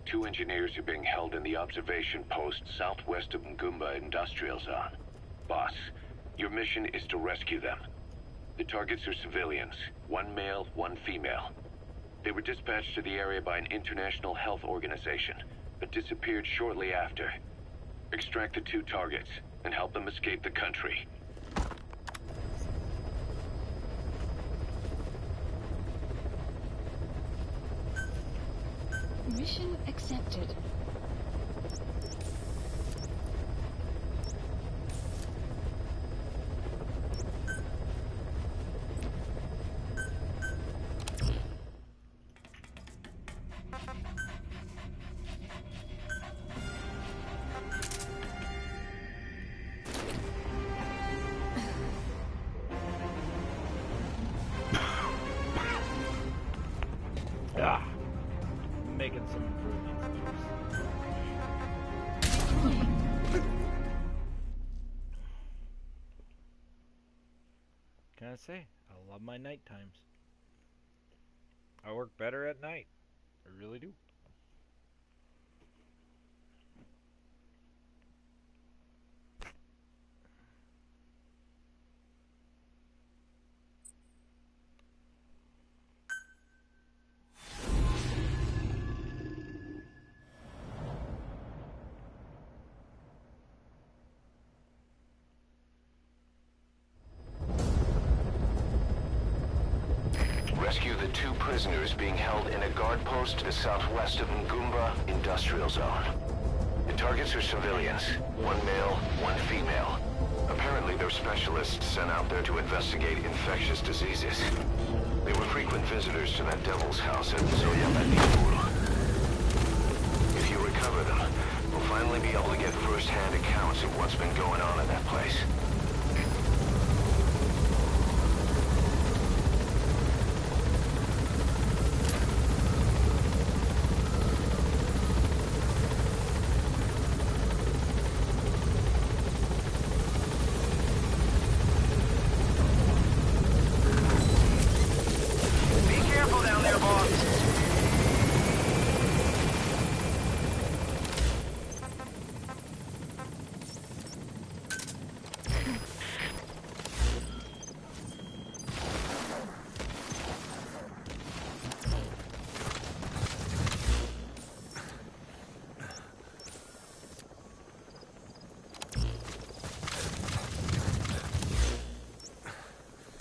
2 engineers are being held in the observation post southwest of Ngumba Industrial Zone. Boss, your mission is to rescue them. The targets are civilians, 1 male, 1 female. They were dispatched to the area by an international health organization, but disappeared shortly after. Extract the 2 targets and help them escape the country. Mission accepted. Making some improvements. Can I say? I love my night times. I work better at night. I really do. Rescue the 2 prisoners being held in a guard post to the southwest of Ngumba Industrial Zone. The targets are civilians, 1 male, 1 female. Apparently they're specialists sent out there to investigate infectious diseases. They were frequent visitors to that devil's house at Zoyabadipur. If you recover them, we'll finally be able to get first-hand accounts of what's been going on in that place.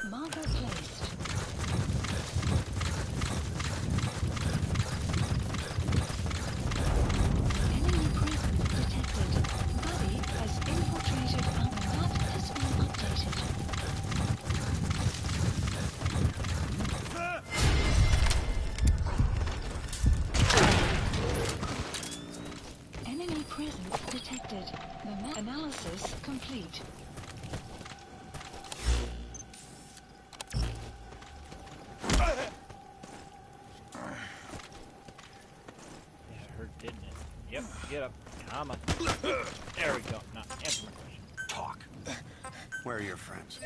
Marker placed. Enemy presence detected. Buddy has infiltrated our map has been updated. Enemy presence detected. The map analysis complete. Yep, get up. Come on. There we go. Now, answer my question. Talk. Where are your friends?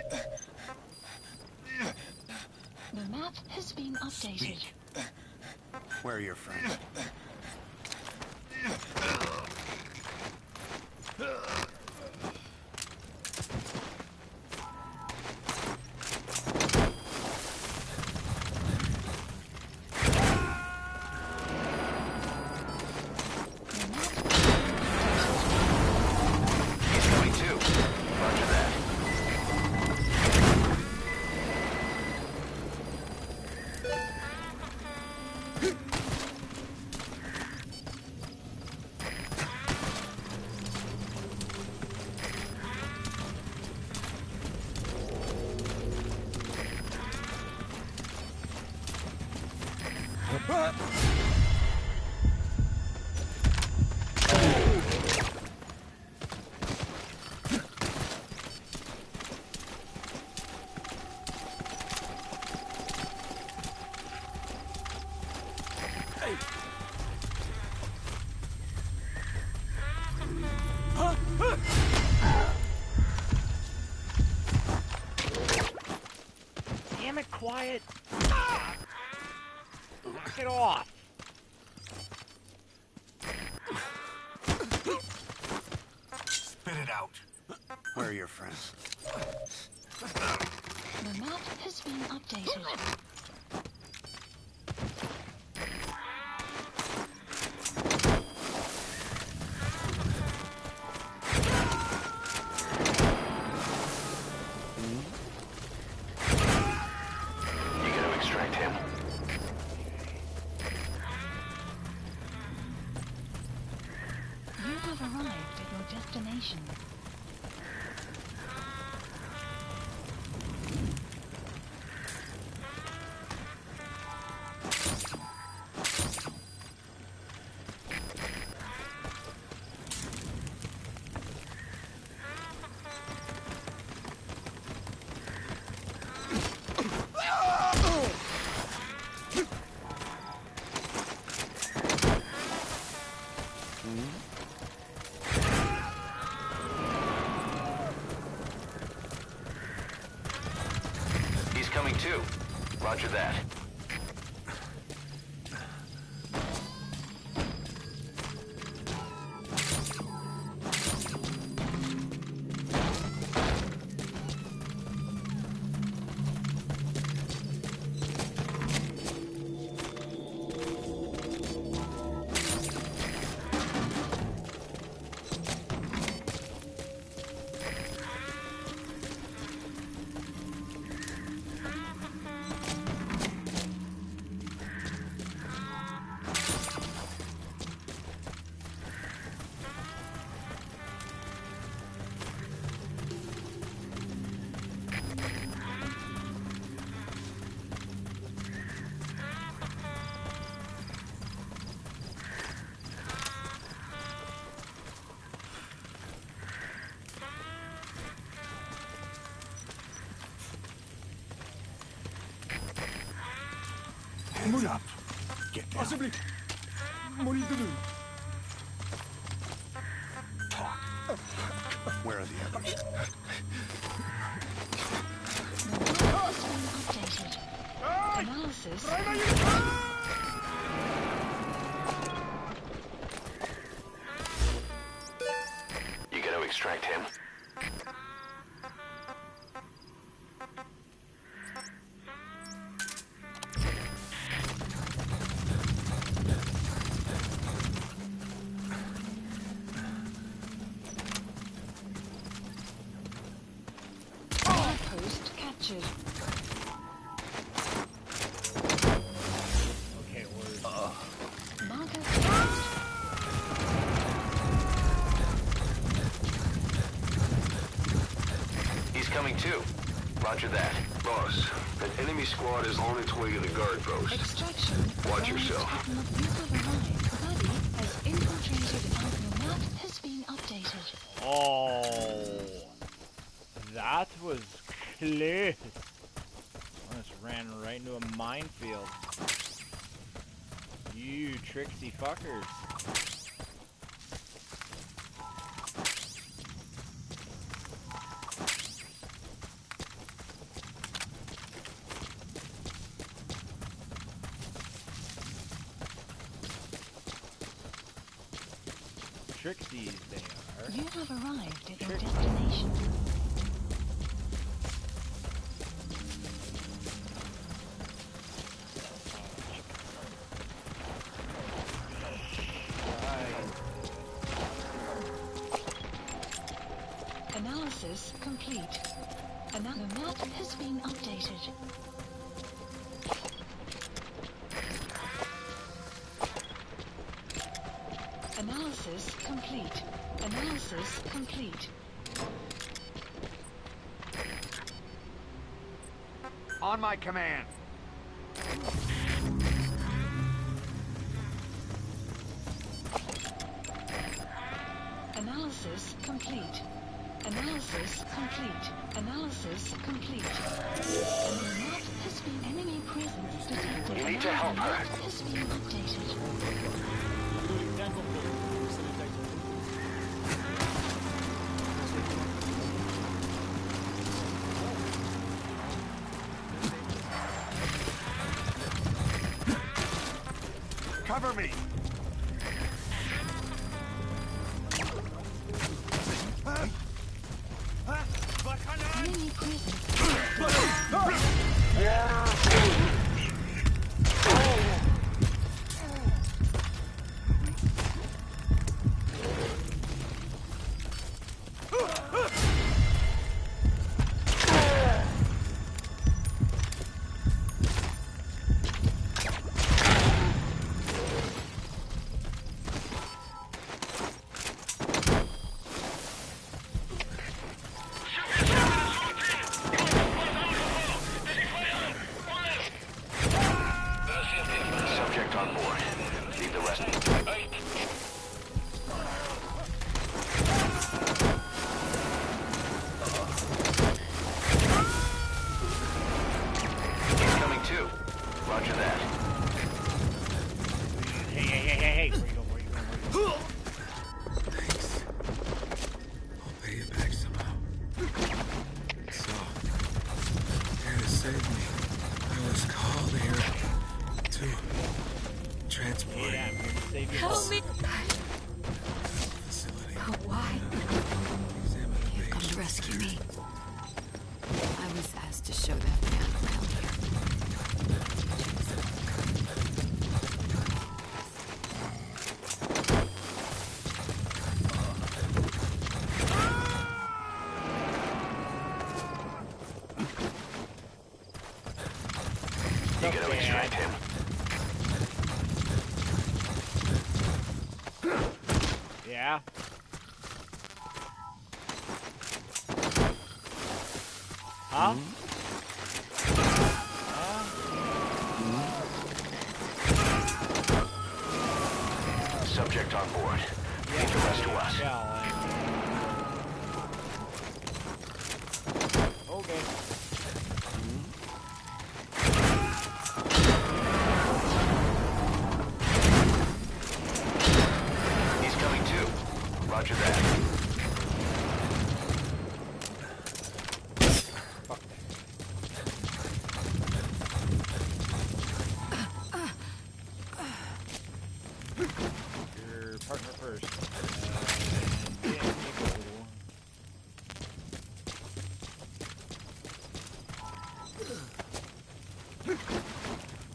The map has been updated. Speak. Where are your friends? Damn it, quiet! Knock it off! Spit it out. Where are your friends? The map has been updated. You gotta extract him. You have arrived at your destination. He's coming too. Roger that. Hands up. Get down. Talk. Where are the others? The map has been updated. Analysis. You gotta extract him. Post captured. Okay, word. Marker. He's coming too. Roger that. Boss, an enemy squad is on its way to the guard post. Extraction. Watch yourself. You have arrived. Buddy has infiltrated and your map has been updated. Oh, that was close. I just ran right into a minefield. You tricksy fuckers. Trixies they are. You have arrived at your destination. Analysis complete. Another map has been updated. Analysis complete. Analysis complete. On my command. Analysis complete. Analysis complete. Analysis complete. Enemy map has been enemy presence detected. You need to help her. Map has been updated. Cover me. two. Roger that. Hey, where you going, where you going? Thanks. I'll pay you back somehow. So, here to save me. I was called here to transport Yeah, I'm here to save you. Help me! facility. Why? Examine the You've come base. to rescue me. I was asked to show that man around here. You gotta extract him. Yeah. Huh? Subject on board. Leave the rest to us. Okay. He's coming too. Roger that. Your partner first. And then you go.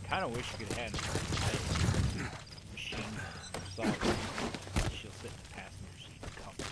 Kind of wish you could have had a machine solved. She'll sit in the passenger seat and cover it.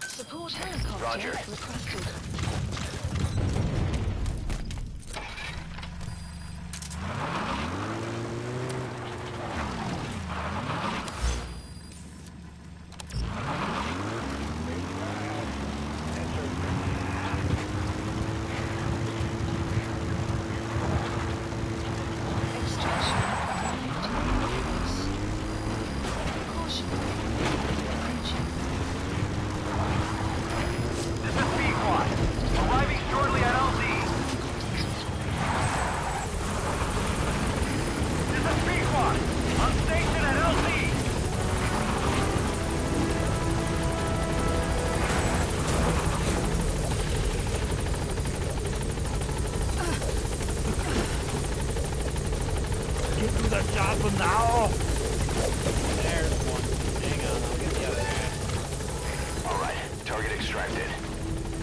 Support helicopter Roger. requested. Extraction arrived in progress. Caution. Approaching. This is Pequod, arriving shortly at LZ. This is Pequod, on station at LZ. Get to the chopper now! There's one. Hang on, I'll get the other guy. Alright, target extracted.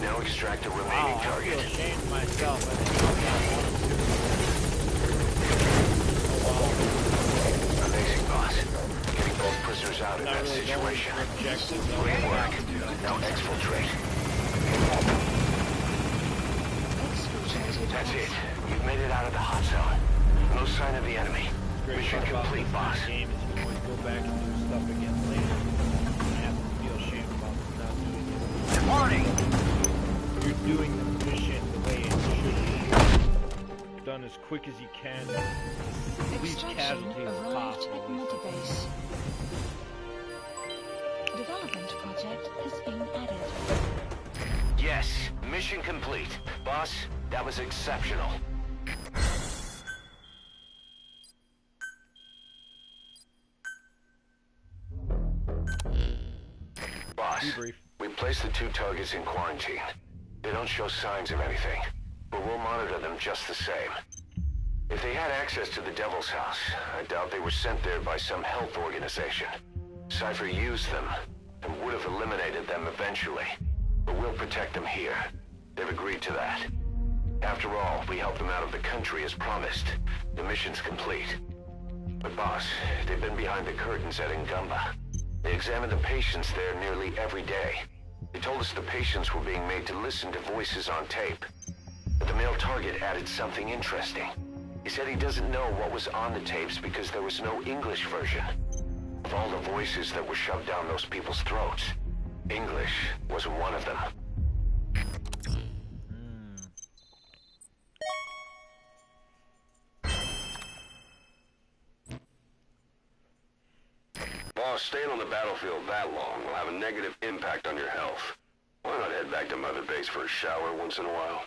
Now extract the remaining Wow, I target. feel ashamed of myself. I think I got one. Oh, Amazing, boss. Getting both prisoners out in wow. Not that really going situation. for objective, though. Great work. Now exfiltrate. it. You've made it out of the hot zone. No sign of the enemy. Great Mission part about complete, this boss. game is you can always go back and do stuff again later. You don't have to feel ashamed about not doing it. Warning! You're doing the mission the way it should be. Done as quick as you can. Least Extraction casualties as arrived possible. at Multibase. Development project has been added. Yes, mission complete. Boss, that was exceptional. Boss, Debrief. we placed the 2 targets in quarantine. They don't show signs of anything, but we'll monitor them just the same. If they had access to the Devil's House, I doubt they were sent there by some health organization. Cypher used them, and would have eliminated them eventually. But we'll protect them here. They've agreed to that. After all, we helped them out of the country as promised. The mission's complete. But boss, they've been behind the curtains at Ngumba. They examine the patients there nearly every day. They told us the patients were being made to listen to voices on tape. But the male target added something interesting. He said he doesn't know what was on the tapes because there was no English version. Of all the voices that were shoved down those people's throats, English wasn't one of them. Boss, staying on the battlefield that long will have a negative impact on your health. Why not head back to Mother Base for a shower once in a while?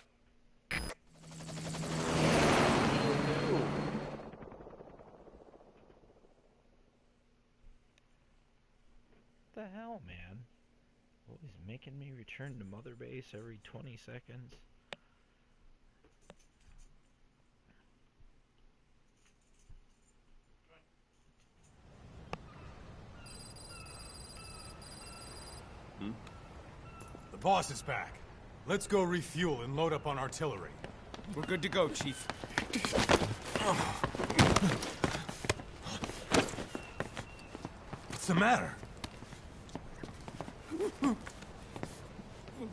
What the hell, man? Always making me return to Mother Base every 20 seconds. The boss is back. Let's go refuel and load up on artillery. We're good to go, Chief. What's the matter?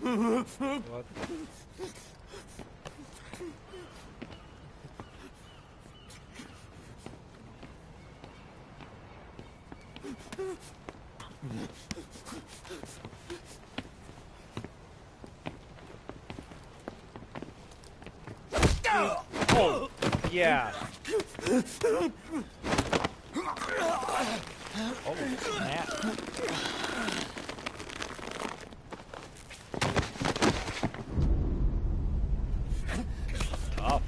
What? Oh, yeah. Oh, snap. Tough.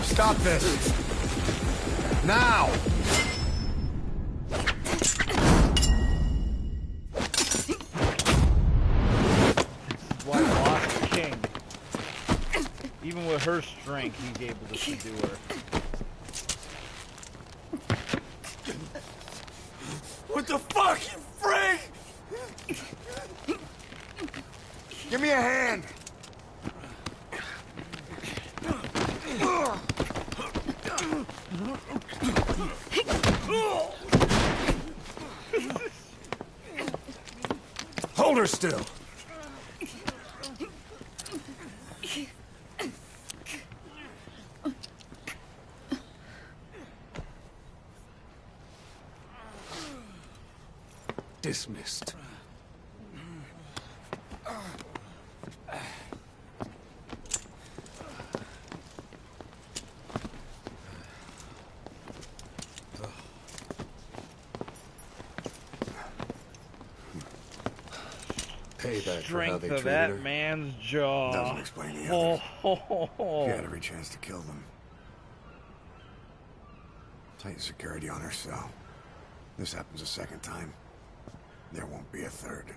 Stop this! Now! Why lost the king. Even with her strength, he's able to subdue her. What the fuck, you freak? Give me a hand! Hold her still! Dismissed. Payback for how Strength they of treated that her. man's jaw. Doesn't explain the Oh, others. ho, ho, ho. She had every chance to kill them. Tight security on her cell. This happens a second time. There won't be a third.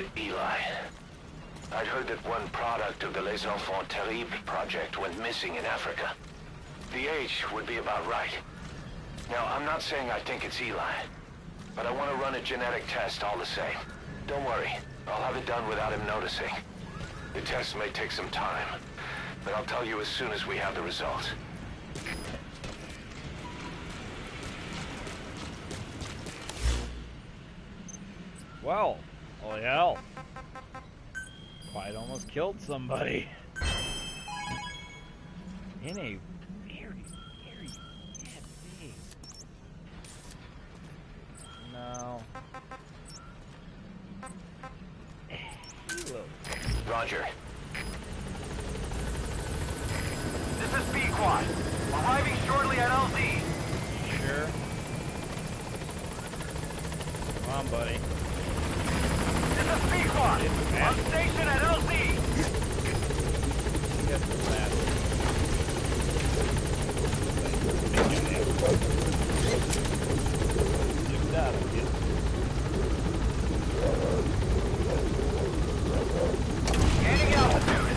about Eli. I'd heard that one product of the Les Enfants Terribles project went missing in Africa. The age would be about right. Now, I'm not saying I think it's Eli, but I want to run a genetic test all the same. Don't worry, I'll have it done without him noticing. The test may take some time, but I'll tell you as soon as we have the results. Well, holy hell. Quite almost killed somebody. In a very, very bad way. No. Halo. Roger. This is B-Quad. Arriving shortly at LZ. Sure. Come on, buddy. This is B-Quad. On station at LZ. Get the last. Zoom out again. Gaining altitude.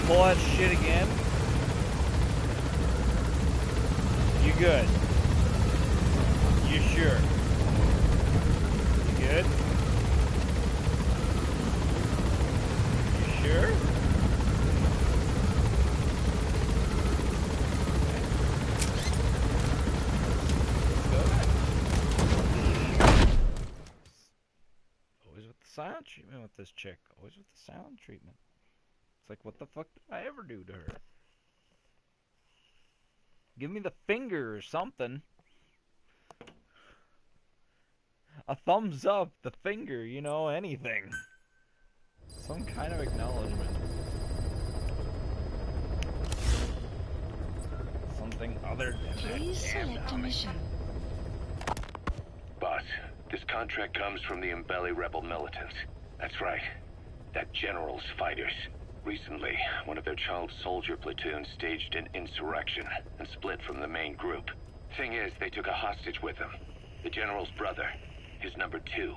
Pull that shit again. You good? You sure? You good? You sure? Always with the silent treatment with this chick. Always with the silent treatment. It's like, what the fuck did I ever do to her? Give me the finger or something. A thumbs up, the finger, you know, anything. Some kind of acknowledgement. Something other than Please that damn select a dummy. mission. Boss, this contract comes from the Mbele rebel militants. That's right. That general's fighters. Recently, one of their child soldier platoons staged an insurrection and split from the main group. Thing is, they took a hostage with them. The general's brother, his number 2.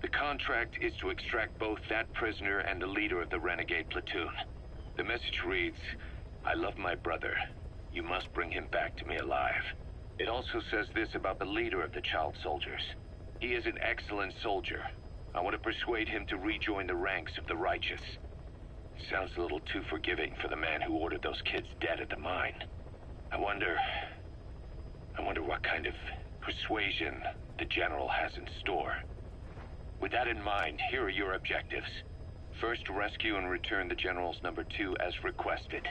The contract is to extract both that prisoner and the leader of the renegade platoon. The message reads, "I love my brother. You must bring him back to me alive." It also says this about the leader of the child soldiers. He is an excellent soldier. I want to persuade him to rejoin the ranks of the righteous. Sounds a little too forgiving for the man who ordered those kids dead at the mine. I wonder what kind of persuasion the general has in store. With that in mind, here are your objectives. First, rescue and return the general's number 2 as requested.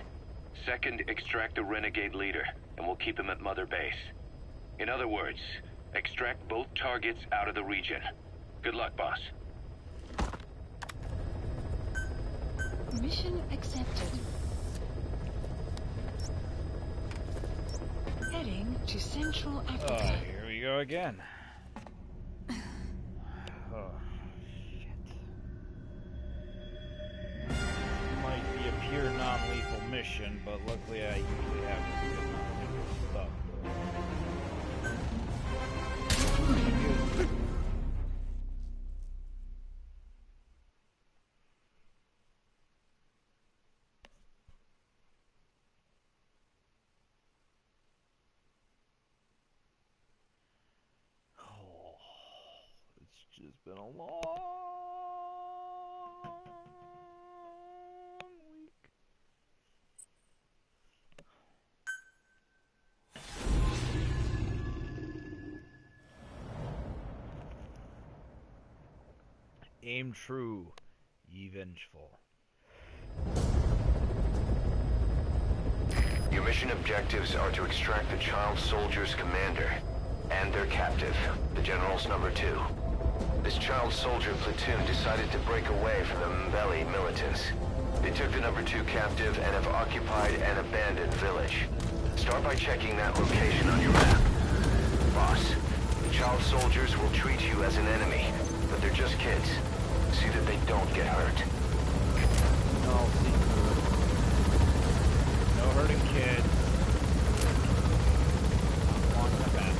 Second, extract the renegade leader, and we'll keep him at Mother Base. In other words, extract both targets out of the region. Good luck, boss. Mission accepted. Heading to Central Oh, Africa. here we go again. Oh, shit. Might be a pure non-lethal mission, but luckily I usually have good non-lethal stuff. It's just been a long week. Aim true, ye vengeful. Your mission objectives are to extract the child soldier's commander and their captive, the general's number 2. This child soldier platoon decided to break away from the Mbele militants. They took the number 2 captive and have occupied an abandoned village. Start by checking that location on your map. Boss, the child soldiers will treat you as an enemy, but they're just kids. See that they don't get hurt. No, no hurting kids. Not along the path.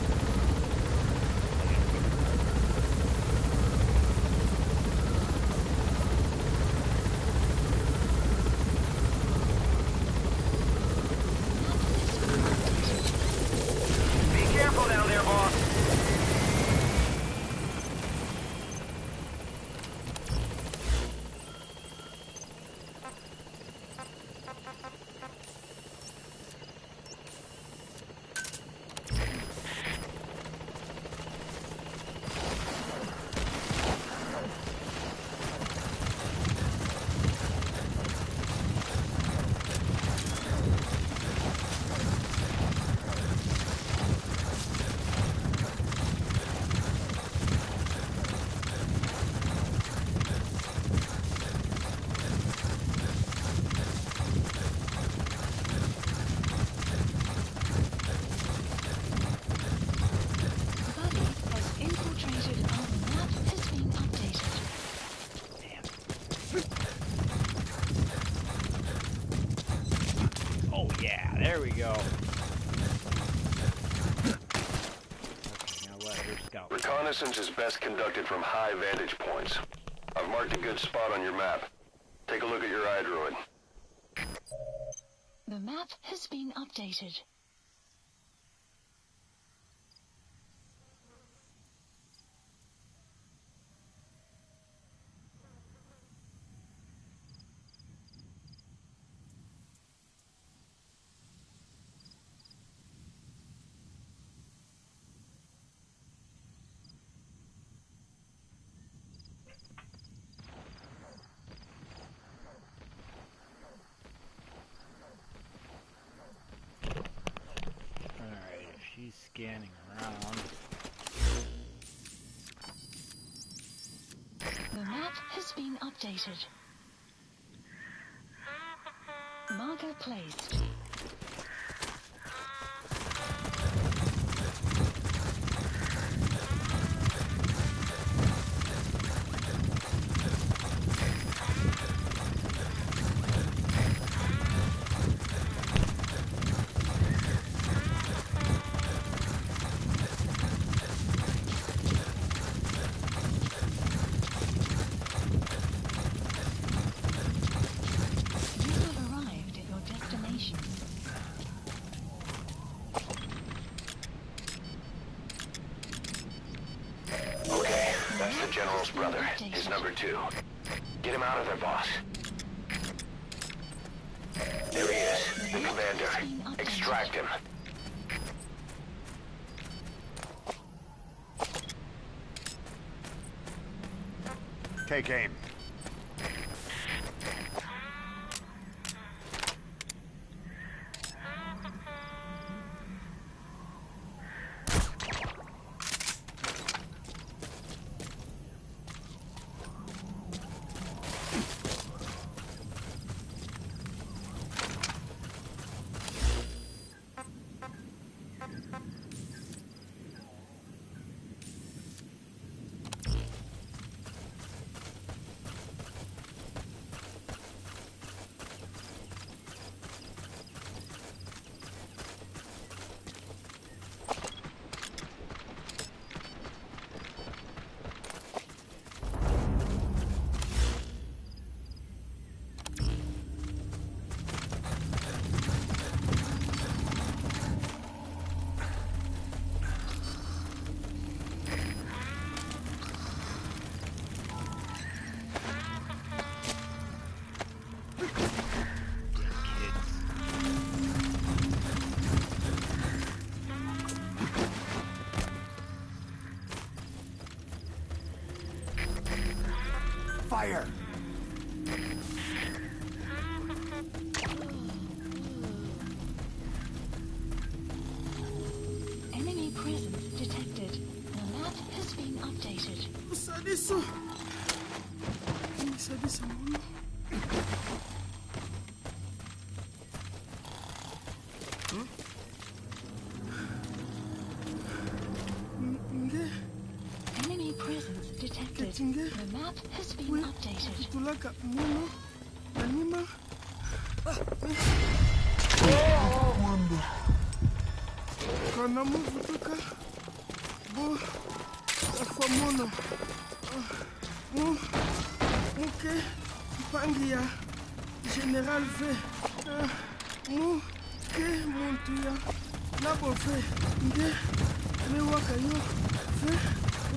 your scout. Reconnaissance is best conducted from high vantage points. I've marked a good spot on your map. Take a look at your iDroid. The map has been updated. Alright, if she's scanning around. The map has been updated. Marker placed. You have arrived at your destination. Okay, that's the General's brother. He's number 2. Get him out of there, boss. There he is, the commander. Extract him. Take aim. Fire! Enemy presence detected. The map has been updated. Usadiso. Usadiso mono. Nge Enemy presence detected. Ketinge. The map has been updated. tulaka mono. Anima. Wamba. Kana muvutuka. Bo. Afa mono. Muke. Pangi ya General V. Muke muntu ya Nabo V. Nge. Mewaka yo. V.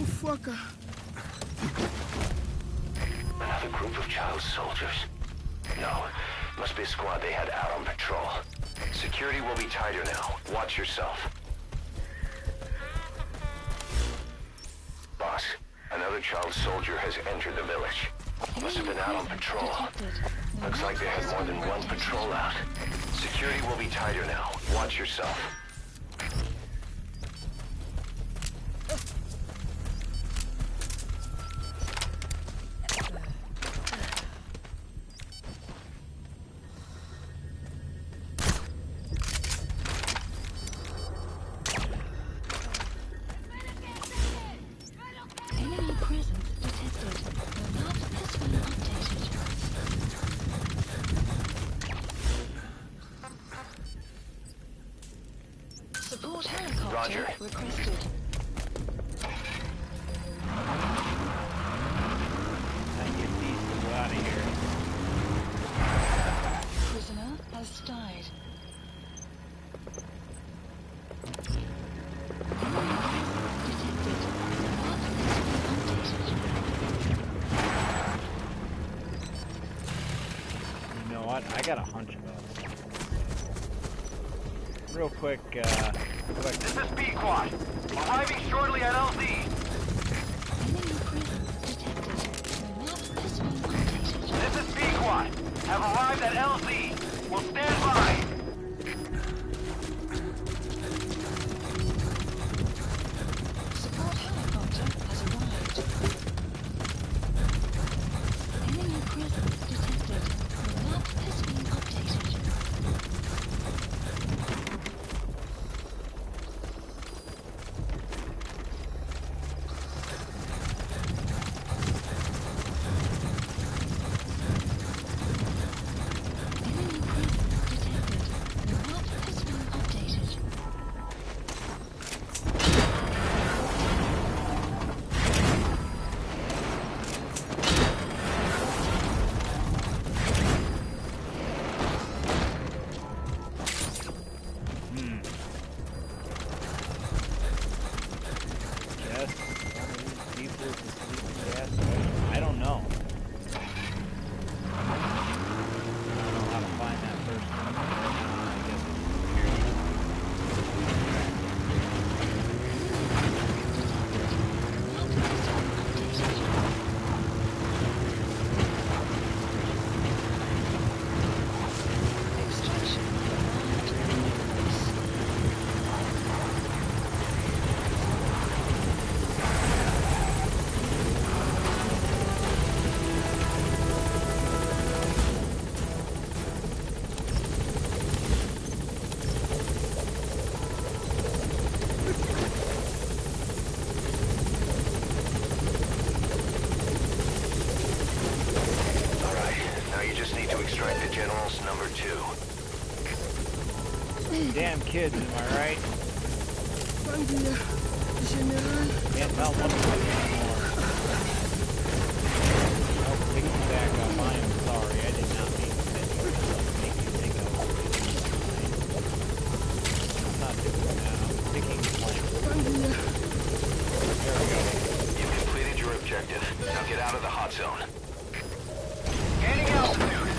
Ufwaka. Another group of child soldiers. No, must be a squad they had out on patrol. Security will be tighter now. Watch yourself. Boss, another child soldier has entered the village. Must have been out on patrol. Looks like they had more than one patrol out. Security will be tighter now. Watch yourself. Enemy presence detected. The map has been updated. Support helicopter Roger. requested. got a hunch about it. Real quick, This is B-Quad. Arriving shortly at LZ. Enemy presence detected. Map has been updated. This is B-Quad. Have arrived at LZ. Will stand by. Support helicopter has arrived. Enemy presence detected. Map has been updated. Enemy presence detected. Map has been updated. Yes, some of these people with the sleeping gas. I don't know. I don't know how to find that person. I guess it's Extraction arrived at the base. Alright, now you just need to extract the general's number 2. damn kids, am I right? Buen día, General. Can't tell one of them anymore. I'll pick you back up. I am sorry. I did not mean to send you to make you think I was picking the plane. I'm not picking it now. I'm picking the plane. Buen día. There we go. You've completed your objective. Now get out of the hot zone. Gaining altitude.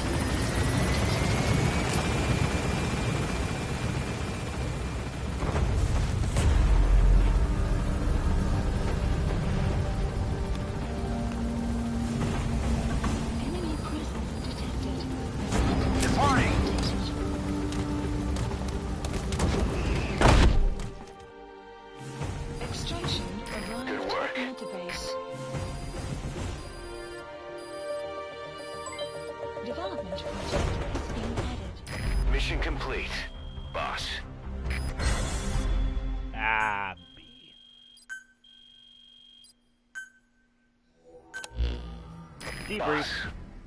Enemy presence detected. Departing. Extraction arrived Good work. at database. Development project has been added. Mission complete, boss. Ah, B. Debrief. Boss,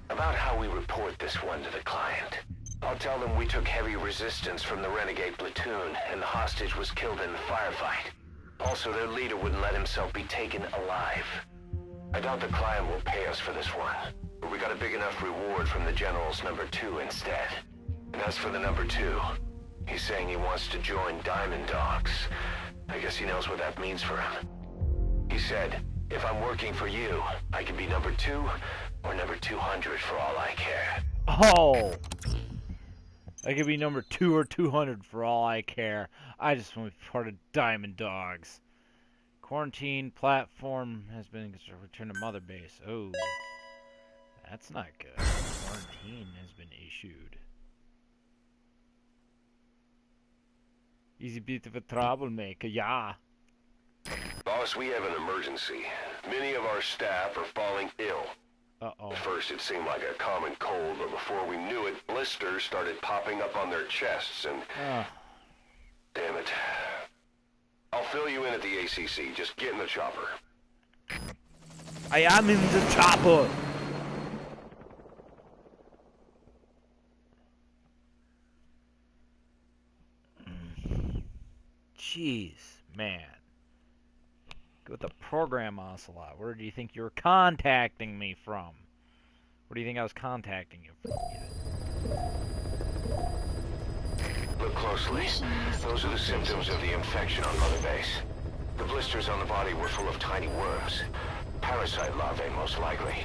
about how we report this one to the client. I'll tell them we took heavy resistance from the renegade platoon and the hostage was killed in the firefight. Also, their leader wouldn't let himself be taken alive. I doubt the client will pay us for this one, but we got a big enough reward from the general's number 2 instead. And as for the number 2, he's saying he wants to join Diamond Dogs. I guess he knows what that means for him. He said, if I'm working for you, I can be number 2 or number 200 for all I care. Oh! I could be number 2 or 200 for all I care. I just want to be part of Diamond Dogs. Quarantine platform has been returned to Mother Base. Oh. That's not good. Quarantine has been issued. He's a bit of a troublemaker, yeah. Boss, we have an emergency. Many of our staff are falling ill. Uh-oh. At first it seemed like a common cold, but before we knew it, blisters started popping up on their chests and... Damn it. I'll fill you in at the ACC. Just get in the chopper. I am in the chopper! Jeez, man. Go with the program, Ocelot. Where do you think you're contacting me from? Where do you think I was contacting you from? Look closely. Those are the symptoms of the infection on Mother Base. The blisters on the body were full of tiny worms. Parasite larvae, most likely.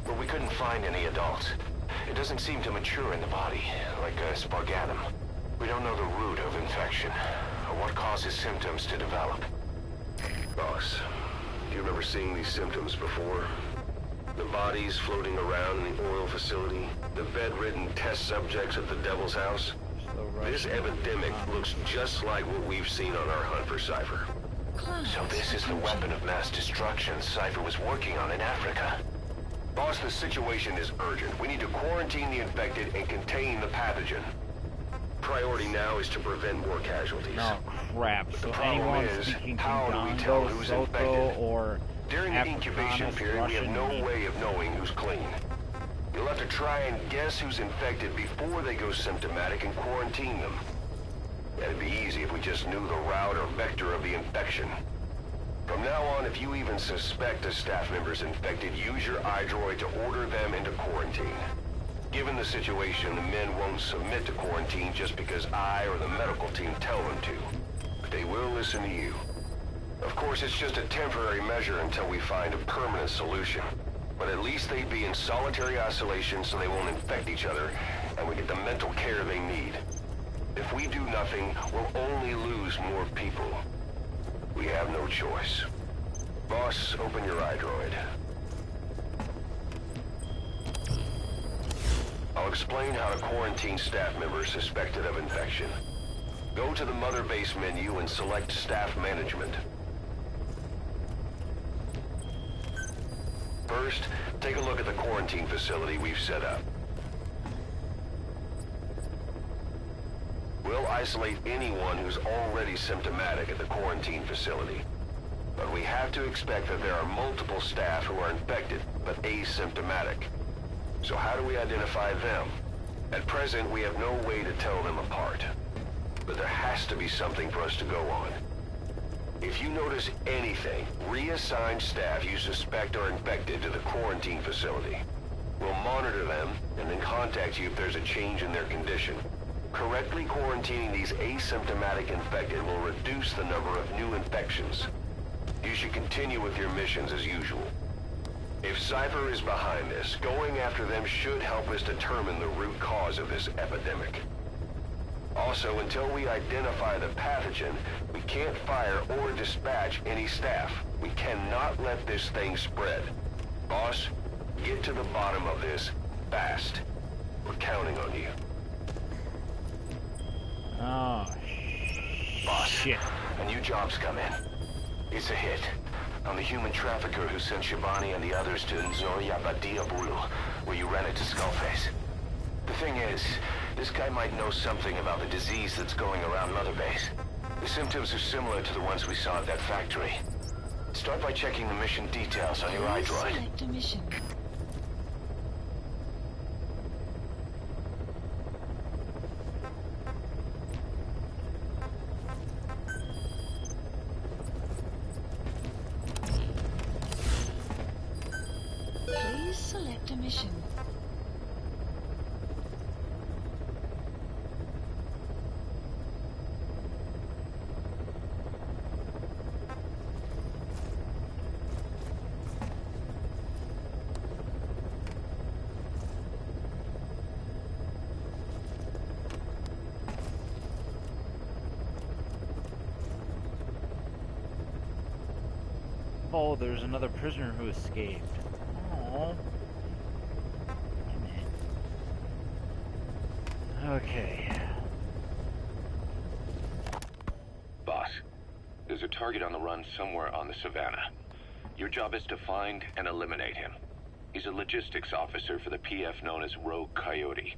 But we couldn't find any adults. It doesn't seem to mature in the body, like a spargatum. We don't know the root of infection, or what causes symptoms to develop. Boss, do you remember seeing these symptoms before? The bodies floating around in the oil facility, the bedridden test subjects at the Devil's House. This epidemic looks just like what we've seen on our hunt for Cypher. So this is the weapon of mass destruction Cypher was working on in Africa. Boss, the situation is urgent. We need to quarantine the infected and contain the pathogen. Priority now is to prevent more casualties. Oh crap, so anyone speaking how do we tell Congo, who's Soto, infected? or During the incubation Afrikaans, period, we have Russian no meat? way of knowing who's clean. You'll have to try and guess who's infected before they go symptomatic and quarantine them. That'd be easy if we just knew the route or vector of the infection. From now on, if you even suspect a staff member's infected, use your iDroid to order them into quarantine. Given the situation, the men won't submit to quarantine just because I or the medical team tell them to. But they will listen to you. Of course, it's just a temporary measure until we find a permanent solution. But at least they'd be in solitary isolation so they won't infect each other, and we get the mental care they need. If we do nothing, we'll only lose more people. We have no choice. Boss, open your iDroid. I'll explain how to quarantine staff members suspected of infection. Go to the Mother Base menu and select Staff Management. First, take a look at the quarantine facility we've set up. We'll isolate anyone who's already symptomatic at the quarantine facility. But we have to expect that there are multiple staff who are infected, but asymptomatic. So how do we identify them? At present, we have no way to tell them apart. But there has to be something for us to go on. If you notice anything, reassign staff you suspect are infected to the quarantine facility. We'll monitor them and then contact you if there's a change in their condition. Correctly quarantining these asymptomatic infected will reduce the number of new infections. You should continue with your missions as usual. If Cypher is behind this, going after them should help us determine the root cause of this epidemic. Also, until we identify the pathogen, we can't fire or dispatch any staff. We cannot let this thing spread. Boss, get to the bottom of this fast. We're counting on you. Oh, Boss, shit. a new job's come in. It's a hit. On the human trafficker who sent Shabani and the others to Nzoya Badia Bulu, where you ran into Skullface. The thing is, this guy might know something about the disease that's going around Mother Base. The symptoms are similar to the ones we saw at that factory. Start by checking the mission details on your iDroid. Select a mission. Please select a mission. Oh, there's another prisoner who escaped. Oh. Okay. Boss, there's a target on the run somewhere on the savannah. Your job is to find and eliminate him. He's a logistics officer for the PF known as Rogue Coyote.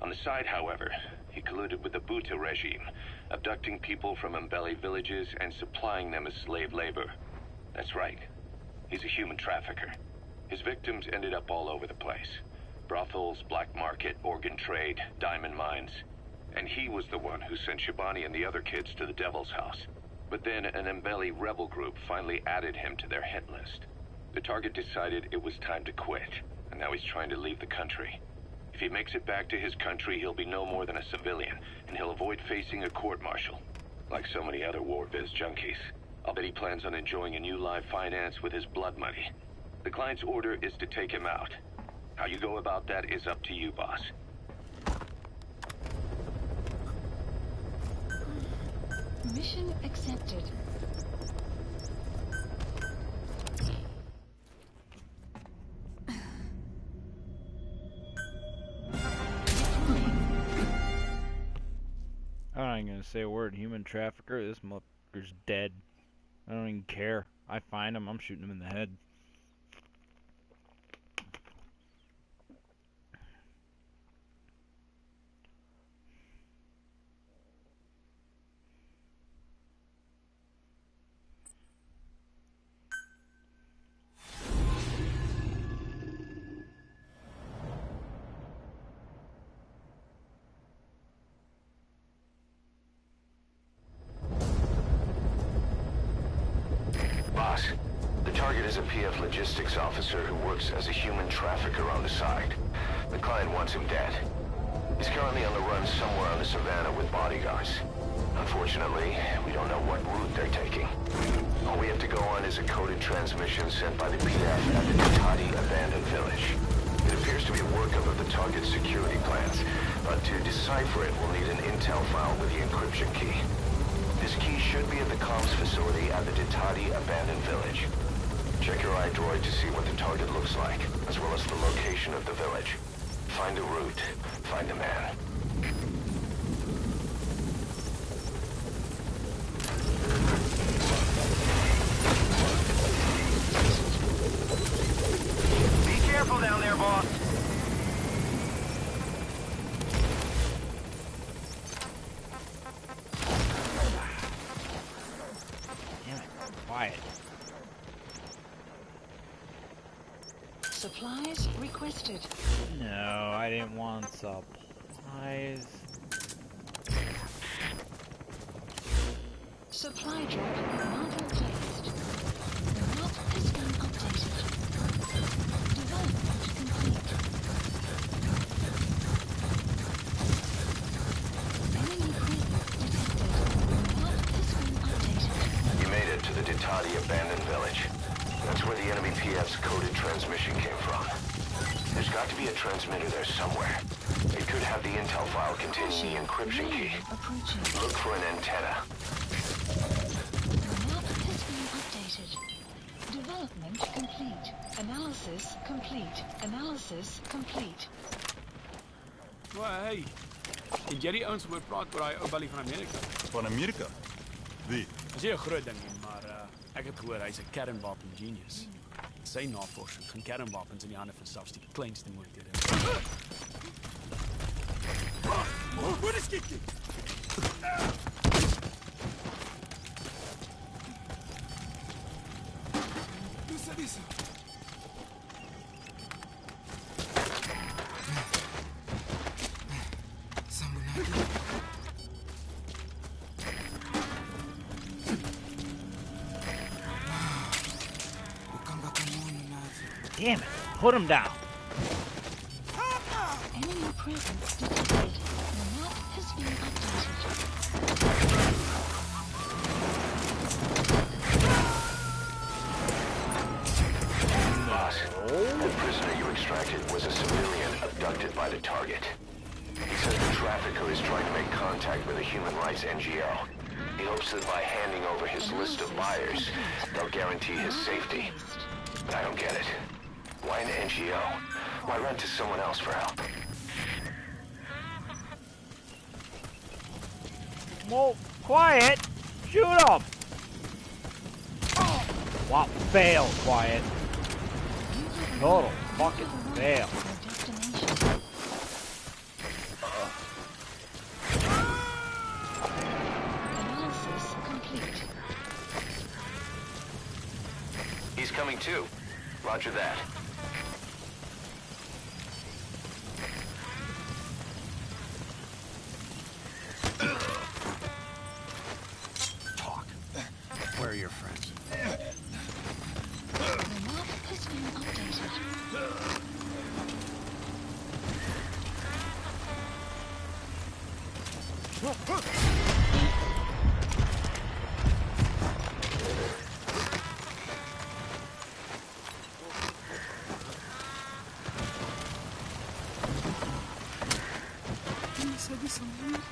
On the side, however, he colluded with the Buta regime, abducting people from Mbele villages and supplying them as slave labor. That's right. He's a human trafficker. His victims ended up all over the place. Brothels, black market, organ trade, diamond mines. And he was the one who sent Shabani and the other kids to the Devil's House. But then an Mbele rebel group finally added him to their hit list. The target decided it was time to quit, and now he's trying to leave the country. If he makes it back to his country, he'll be no more than a civilian, and he'll avoid facing a court-martial, like so many other war biz junkies. I'll bet he plans on enjoying a new live finance with his blood money. The client's order is to take him out. How you go about that is up to you, boss. Mission accepted. I ain't gonna say a word. Human trafficker, this motherfucker's dead. I don't even care. I find him, I'm shooting him in the head. Boss, the target is a PF logistics officer who works as a human trafficker on the side. The client wants him dead. He's currently on the run somewhere on the savannah with bodyguards. Unfortunately, we don't know what route they're taking. All we have to go on is a coded transmission sent by the PF at the Tati abandoned village. It appears to be a workup of the target's security plans, but to decipher it, we'll need an intel file with the encryption key. This key should be at the comms facility at the Ditati abandoned village. Check your iDroid to see what the target looks like, as well as the location of the village. Find a route, find a man. Be careful down there, boss. Damn it, quiet. Supplies requested. No, I didn't want supplies. Supply drop model placed. The map has been updated. Development complete. Enemy presence detected. The map has been updated. You made it to the Ditati abandoned village. That's where the enemy PF's coded transmission came from. There's got to be a transmitter there somewhere. It could have the intel file containing the encryption key. Approaching. Look for an antenna. The map has been updated. Development complete. Analysis complete. Analysis complete. Well, hey. Het jy die ouens hoor praat oor daai ou bully van Amerika? Van Amerika? Wie? Dis nie 'n groot ding nie, maar ek het gehoor hy's 'n kernwapen genius. Sy navorsing gaan kernwapens in die hande van selfs die kleinste moonthede. Wat is dit? Dis. Damn it, put him down. Enemy presence detected. The map has been updated. Boss, the prisoner you extracted was a civilian abducted by the target. He says the trafficker is trying to make contact with a human rights NGO. He hopes that by handing over his list of buyers, they'll guarantee his safety. But I don't get it. Why an NGO? Why run to someone else for help? Well, quiet. Shoot him. Wow, fail, quiet. Total fucking fail. Analysis complete. He's coming too. Roger that. Talk. Where are your friends? The map has been updated. be something.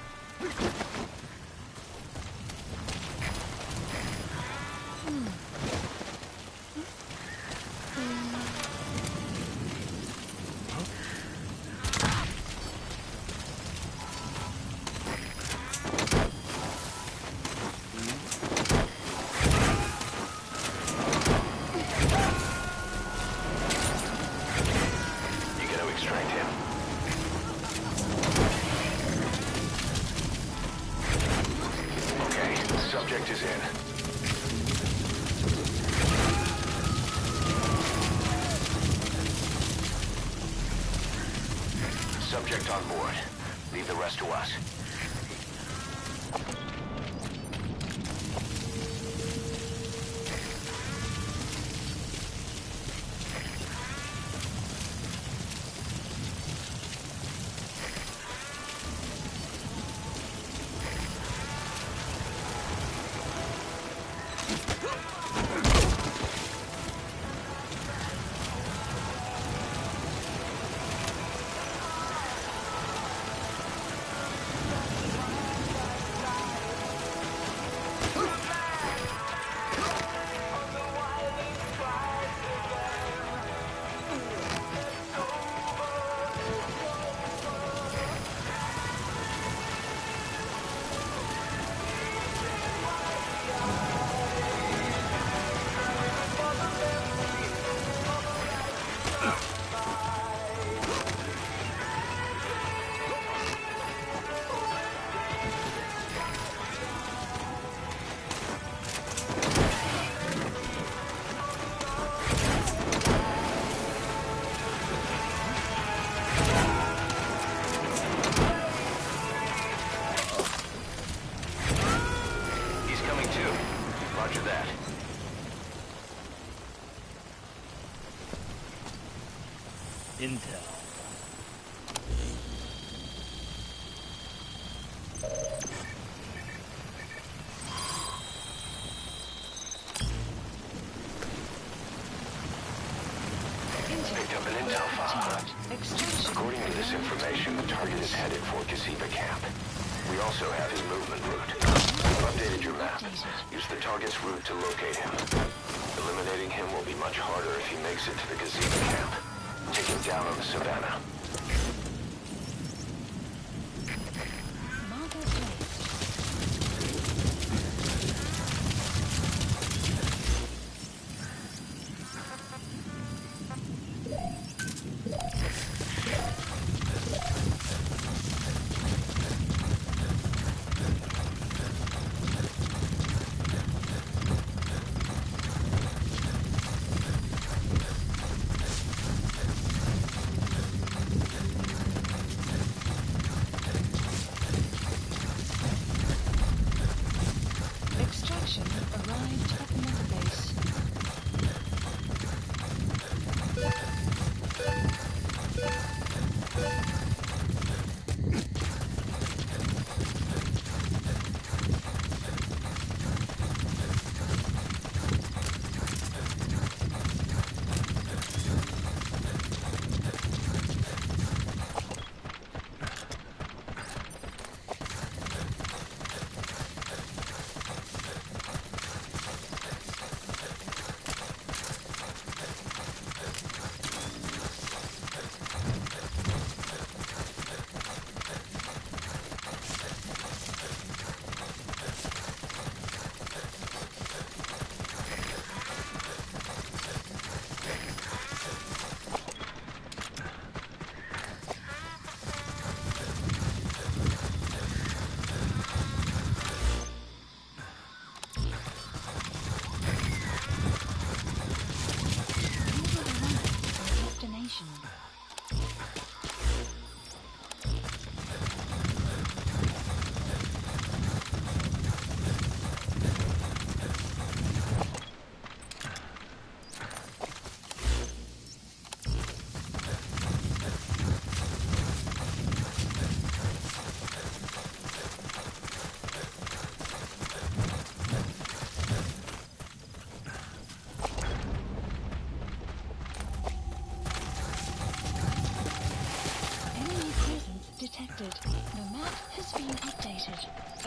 Subject is in. Subject on board. Leave the rest to us. Roger that. Intel. Picked up an intel file. According to this information, the target is headed for Gazeba Camp. We also have his movement route. We've updated your map. Use the target's route to locate him. Eliminating him will be much harder if he makes it to the Gazeba Camp. Take him down on the savannah.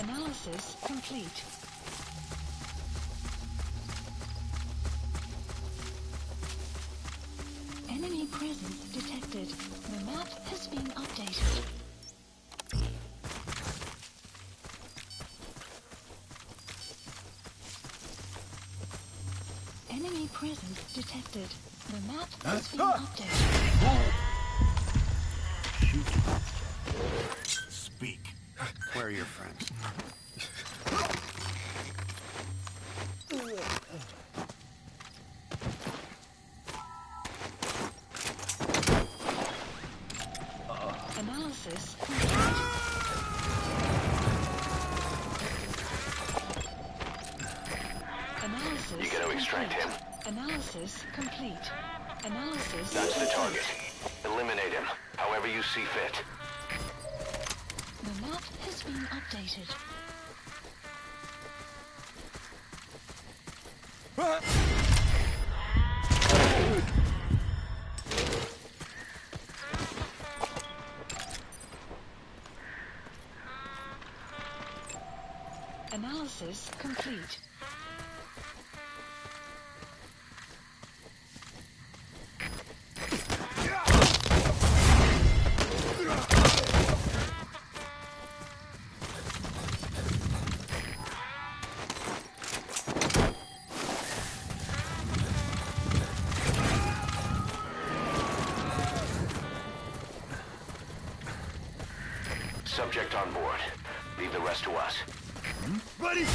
Analysis complete. Enemy presence detected. The map has been updated. Enemy presence detected. The map has been updated. Speak. Where are your friends? Analysis complete. Analysis You gotta extract him. Analysis complete. Analysis That's the complete. target. Eliminate him, however you see fit. The map has been updated. Analysis complete. Subject on board. Leave the rest to us. Buddy!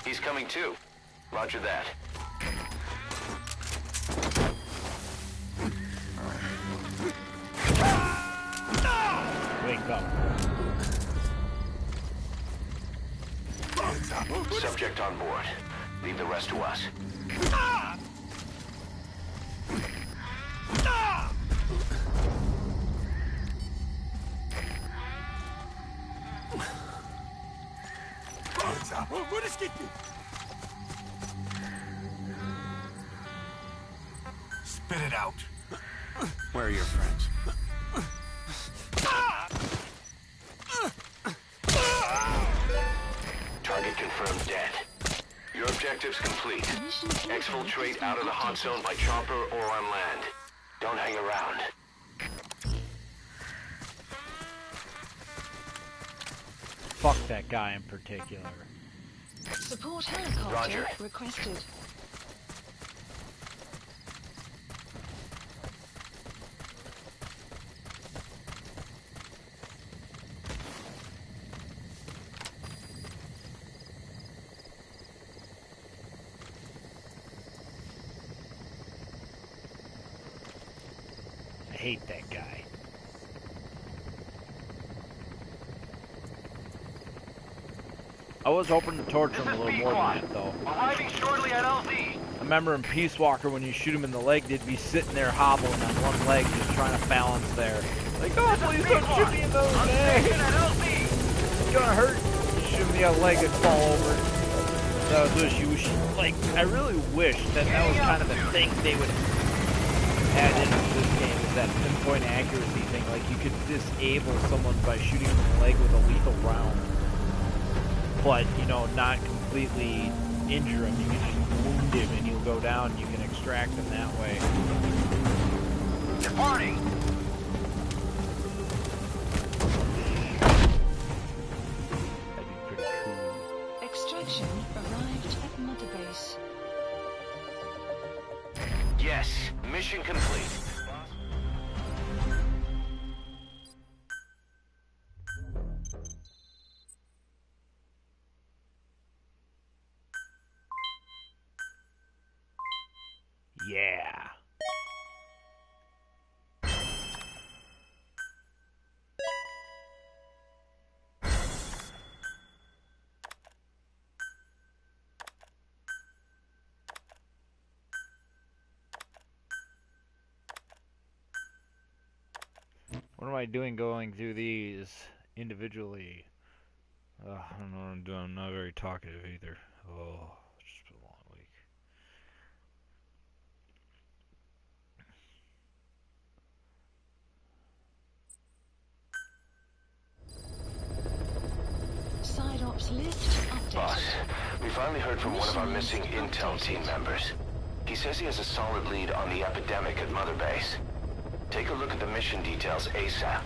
He's coming too. Roger that. Wake up. Subject on board. Leave the rest to us. Spit it out. Where are your friends? Target confirmed dead. Your objective's complete. Exfiltrate out of the hot zone by chopper or on land. Don't hang around. Fuck that guy in particular. Support helicopter Roger. requested. I hate that guy. I was hoping to torture him a little more than that, though. Arriving shortly at LZ. I remember in Peace Walker when you shoot him in the leg, they'd be sitting there hobbling on one leg, just trying to balance there. Like, oh, please don't shoot me in the leg. It's gonna hurt. You shoot me in the other leg, it'd fall over. That was what you should, like, I really wish that that was kind of the thing they would add into this game, is that pinpoint accuracy thing. Like, you could disable someone by shooting them in the leg with a lethal round. But, you know, not completely injure him. You can just wound him and he'll go down and you can extract him that way. Departing. That'd be pretty cool. Extraction arrived at Mother Base. Yes, mission complete. Yeah. What am I doing going through these individually. I don't know what I'm doing. I'm not very talkative either. Oh, it's just been a long week. Side ops list updated. Boss, we finally heard from one of our Mission missing list intel updated. team members. He says he has a solid lead on the epidemic at Mother Base. Take a look at the mission details ASAP.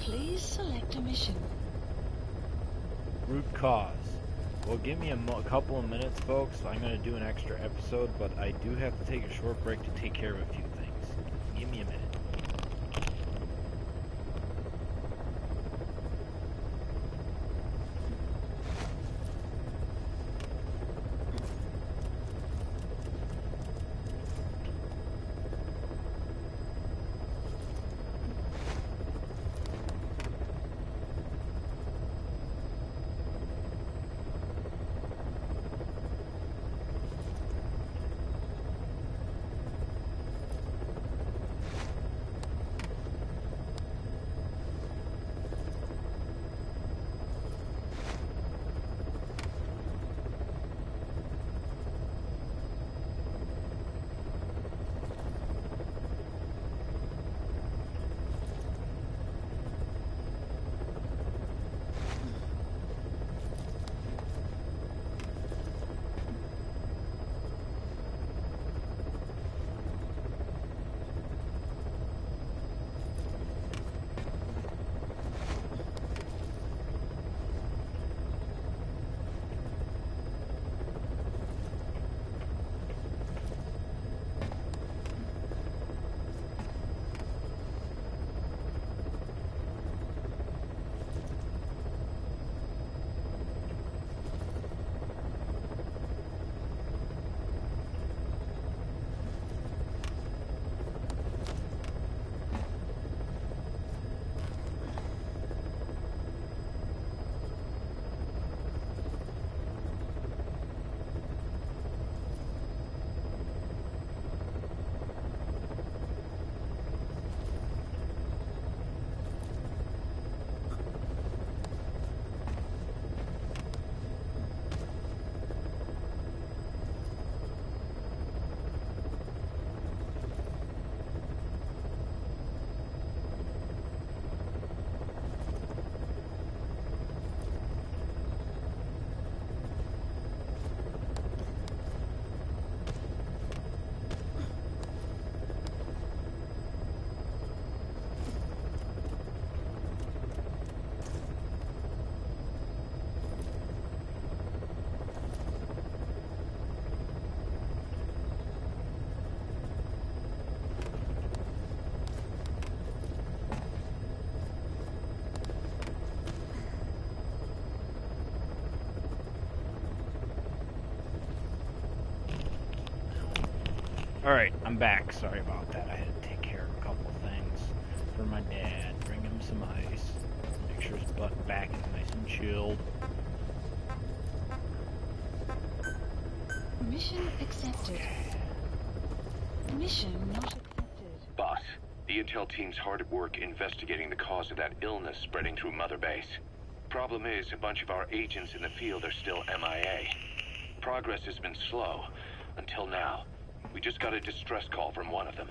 Please select a mission. Root cause. Well, give me a couple of minutes, folks. I'm going to do an extra episode, but I do have to take a short break to take care of a few things. Give me a minute. Alright, I'm back. Sorry about that. I had to take care of a couple things for my dad. Bring him some ice. Make sure his butt back is nice and chilled. Mission accepted. Mission not accepted. Boss, the intel team's hard at work investigating the cause of that illness spreading through Mother Base. Problem is, a bunch of our agents in the field are still MIA. Progress has been slow, until now. We just got a distress call from one of them.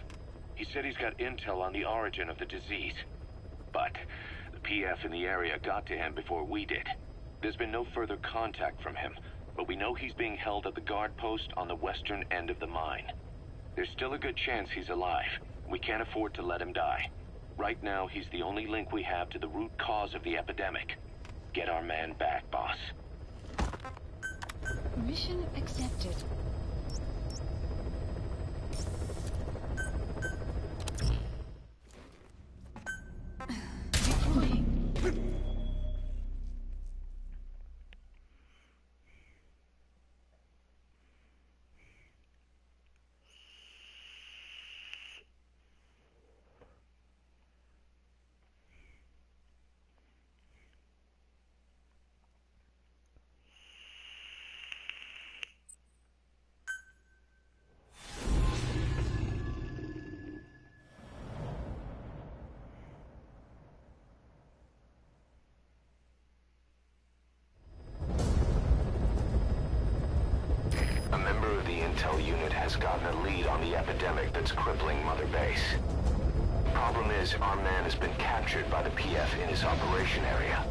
He said he's got intel on the origin of the disease. But the PF in the area got to him before we did. There's been no further contact from him, but we know he's being held at the guard post on the western end of the mine. There's still a good chance he's alive. We can't afford to let him die. Right now, he's the only link we have to the root cause of the epidemic. Get our man back, boss. Mission accepted. Deploying. intel unit has gotten a lead on the epidemic that's crippling Mother Base. Problem is, our man has been captured by the PF in his operation area.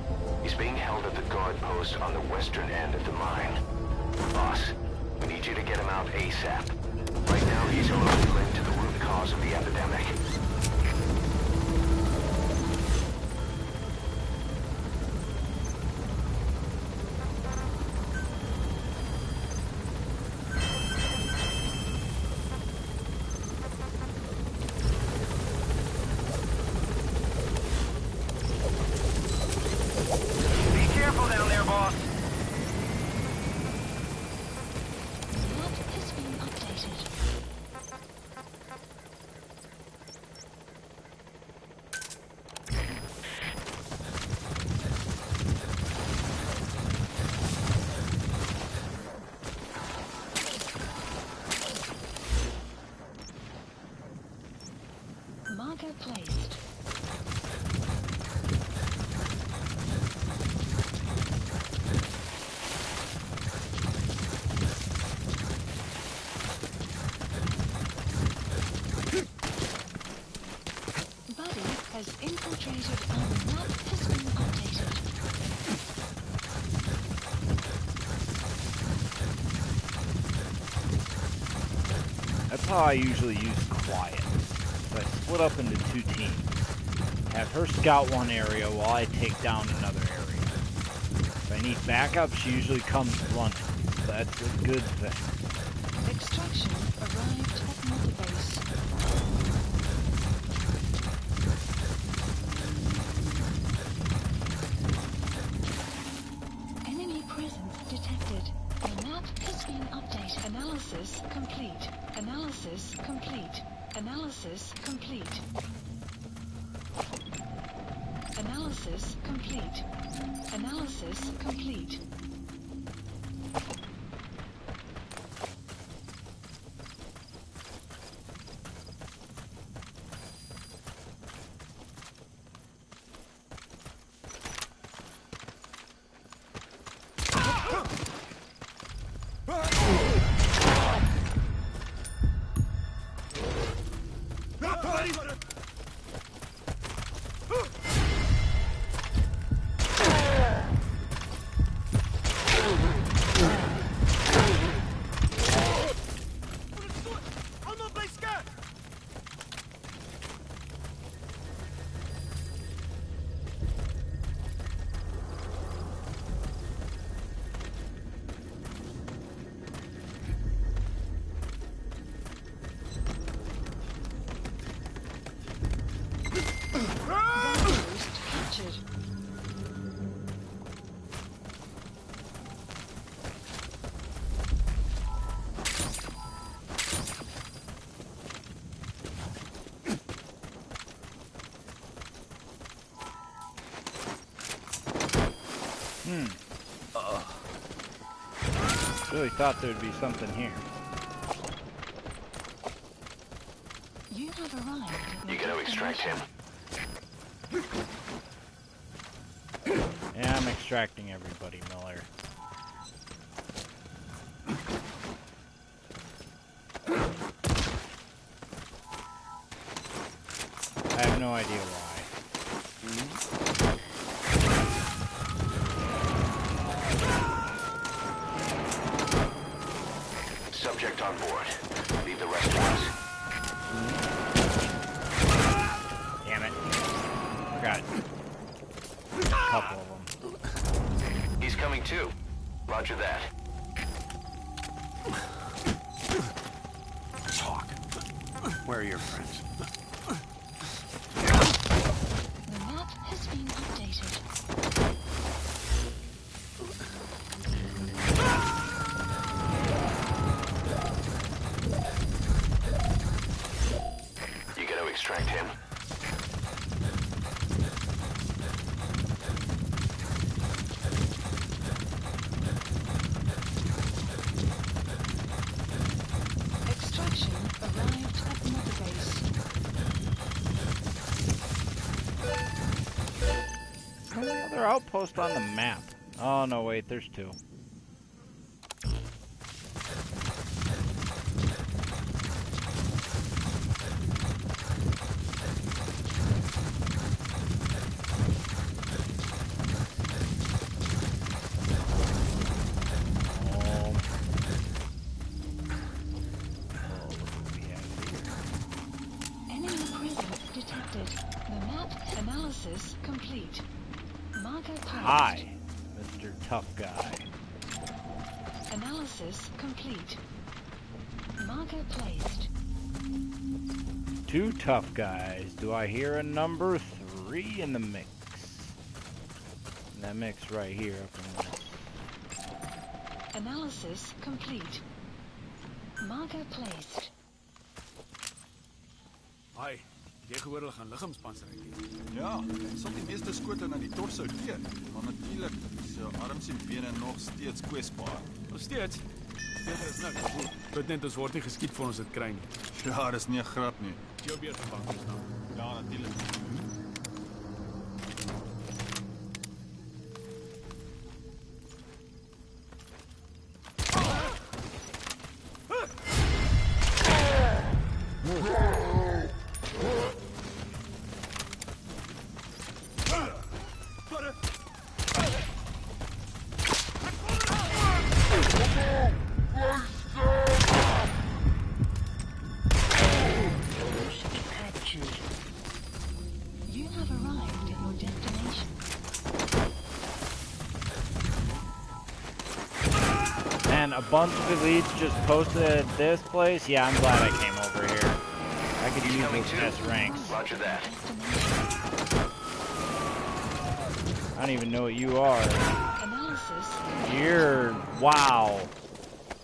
He's being held at the guard post on the western end of the mine. Boss, we need you to get him out ASAP. Right now, he's only linked to the root cause of the epidemic. Marker placed. Buddy has infiltrated our map has been updated. That's how I usually use quiet. I split up into two teams. Have her scout one area while I take down another area. If I need backup, she usually comes running. So that's a good thing. Extraction arrived at Mother Base. Enemy presence detected. The map has been updated. Analysis complete. Analysis complete. Analysis complete. Analysis complete. Analysis complete. Really thought there'd be something here. You have arrived. You gotta extract him. Yeah, I'm extracting everybody, Miller. I have no idea why. Subject on board. Leave the rest to us. Damn it. Forgot. A couple of them. He's coming too. Roger that. Talk. Where are your friends? The map has been updated. You gotta extract him. Extraction arrived at Mother Base. Only other outpost on the map. Oh no, wait, there's two. Hi, Mr. Tough Guy. Analysis complete. Marker placed. 2 tough guys. Do I hear a number 3 in the mix? And that mix right here up in this. Analysis complete. Marker placed. Hi, jy gehoor hulle gaan liggaamspanser uitdeel. Ja, sal die meeste skote na die torso teer, maar natuurlik is jou arms en bene nog steeds kwesbaar. Nog steeds? Beter is niks. Dit net ons word nie geskiet voor ons dit kry nie. Ja, dis nie 'n grap nie. Jou beurt van bank is nou. Ja, natuurlik. You have arrived at your destination. And a bunch of elites just posted at this place. Yeah, I'm glad I came over here. I could use those S ranks. Roger that. I don't even know what you are. Analysis. You're... wow.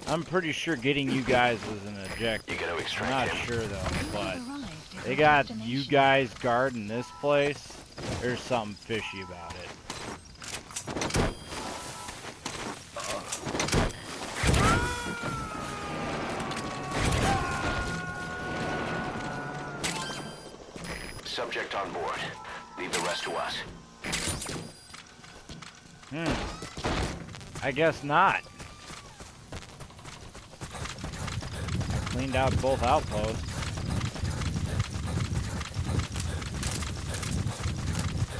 I'm pretty sure getting you guys was an objective. You gotta I'm extract not him. sure though, but Arrived at they your got destination. you guys guarding this place. There's something fishy about it. Subject on board. Leave the rest to us. I guess not. I cleaned out both outposts.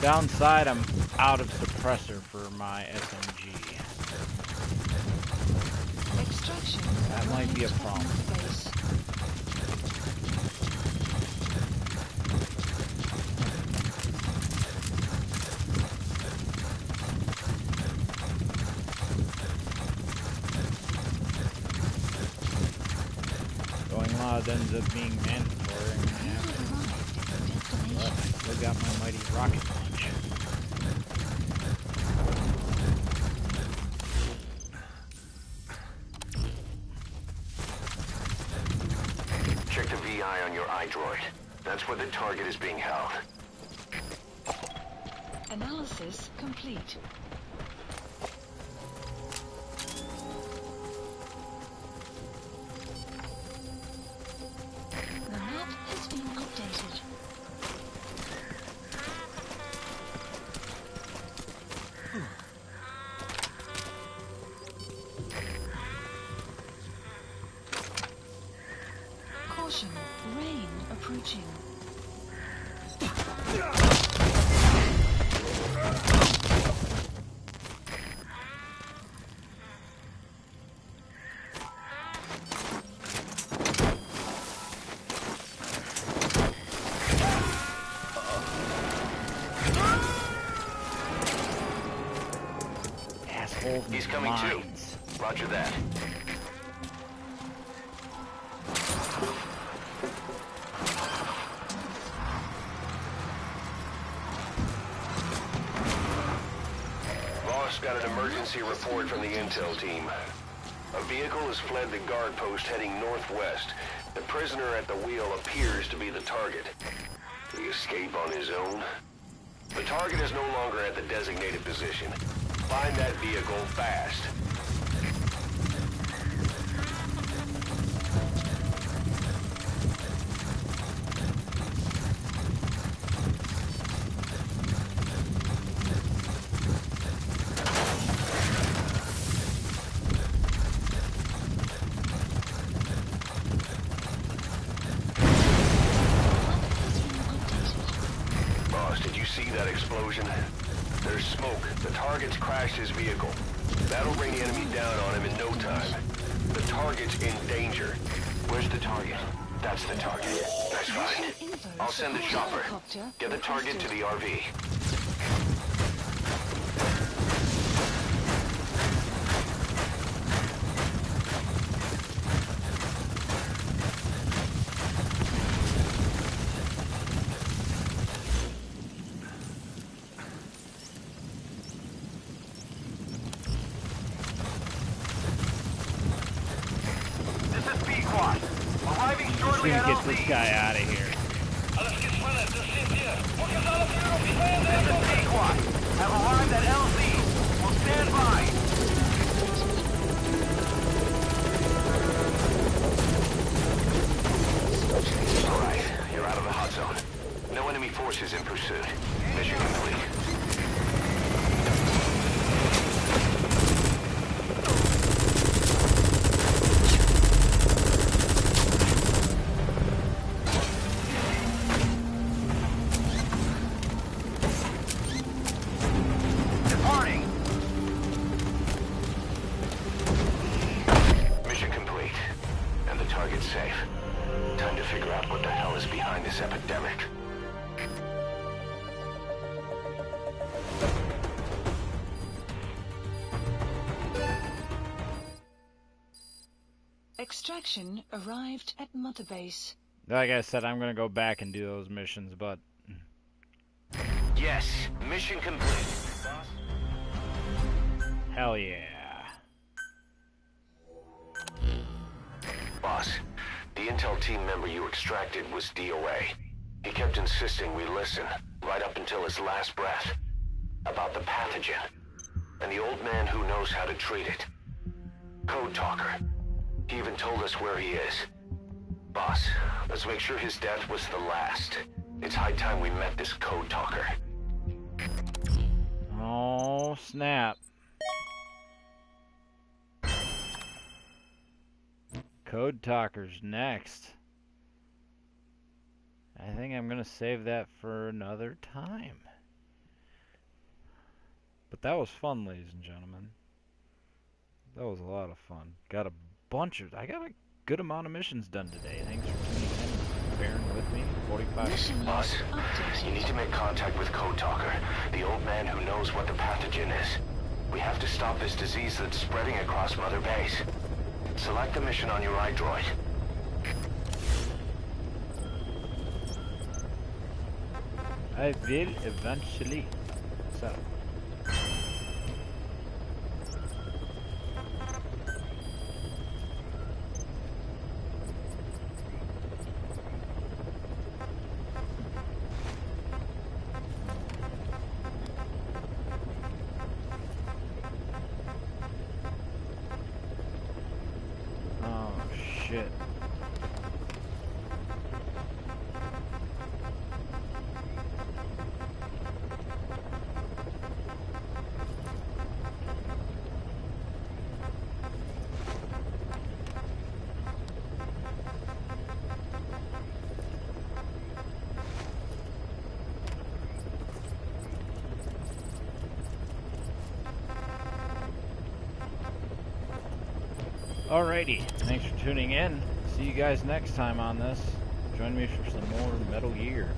Downside, I'm out of suppressor for my SMG. Extraction. That might be a problem. Base. Going loud ends up being mandatory. I'm gonna have to. But I still got my mighty rocket launch. Check the VI on your iDroid. That's where the target is being held. Analysis complete. The map has been updated. Caution, rain approaching. Assholes He's with coming too. mines. Roger that. Boss got an emergency report from the intel team. A vehicle has fled the guard post heading northwest. The prisoner at the wheel appears to be the target. Did he escape on his own? The target is no longer at the designated position. Find that vehicle fast. Boss, did you see that explosion? There's smoke. The target's crashed his vehicle. That'll bring the enemy down on him in no time. The target's in danger. Where's the target? That's the target. Nice find. I'll send the chopper. Get the target to the RV. squad. Arriving shortly Just at gonna LZ. get this guy out of here. This is B squad. Have arrived at LZ. Will stand by. Alright, you're out of the hot zone. No enemy forces in pursuit. Mission complete. Departing. Mission complete. And the target's safe. Time to figure out what the hell is behind this epidemic. Extraction arrived at Mother Base. Like I said, I'm gonna go back and do those missions, but Yes, mission complete. hell yeah. Boss, the intel team member you extracted was DOA. He kept insisting we listen, right up until his last breath, about the pathogen, and the old man who knows how to treat it. Code Talker. He even told us where he is. Boss, let's make sure his death was the last. It's high time we met this Code Talker. Oh, snap. Code Talker's next. I think I'm gonna save that for another time. But that was fun, ladies and gentlemen. That was a lot of fun. Got a I got a good amount of missions done today. Thanks for tuning in, bearing with me. 45 Boss, you need to make contact with Code Talker, the old man who knows what the pathogen is. We have to stop this disease that's spreading across Mother Base. Select the mission on your iDroid. I will eventually. So. Shit. Alrighty, thanks for tuning in. See you guys next time on this. Join me for some more Metal Gear.